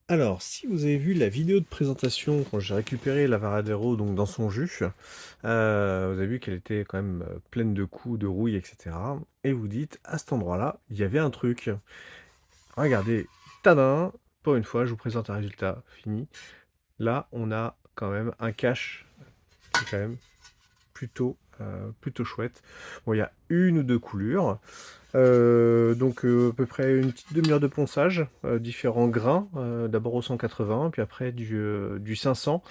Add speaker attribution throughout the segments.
Speaker 1: Alors, si vous avez vu la vidéo de présentation quand j'ai récupéré la Varadero donc dans son jus, vous avez vu qu'elle était quand même pleine de coups, de rouille, etc. Et vous dites, à cet endroit-là, il y avait un truc. Regardez, tadam, pour une fois, je vous présente un résultat fini. Là, on a quand même un cache qui est quand même plutôt chouette. Bon, il y a une ou deux coulures. Donc à peu près une petite demi-heure de ponçage, différents grains, d'abord au 180, puis après du 500,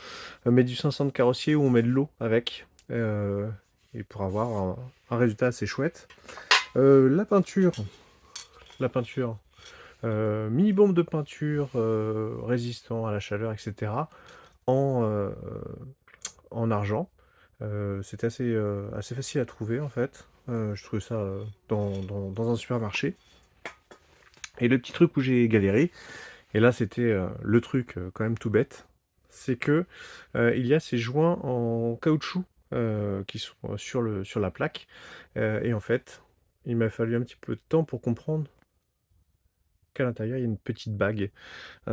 Speaker 1: mais du 500 de carrossier où on met de l'eau avec, et pour avoir un résultat assez chouette. La peinture, mini bombe de peinture résistant à la chaleur, etc. en, euh, en argent. C'était assez facile à trouver en fait. Je trouvais ça dans un supermarché. Et le petit truc où j'ai galéré, et là c'était le truc quand même tout bête, c'est que il y a ces joints en caoutchouc qui sont sur la plaque. Et en fait, il m'a fallu un petit peu de temps pour comprendre qu'à l'intérieur il y a une petite bague. Et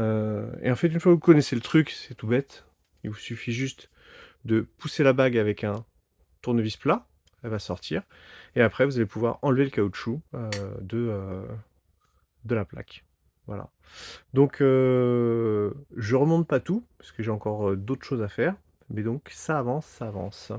Speaker 1: en fait, une fois que vous connaissez le truc, c'est tout bête. Il vous suffit juste de pousser la bague avec un tournevis plat, elle va sortir. Et après, vous allez pouvoir enlever le caoutchouc de la plaque. Voilà. Donc, je remonte pas tout, parce que j'ai encore d'autres choses à faire. Mais donc, ça avance, ça avance.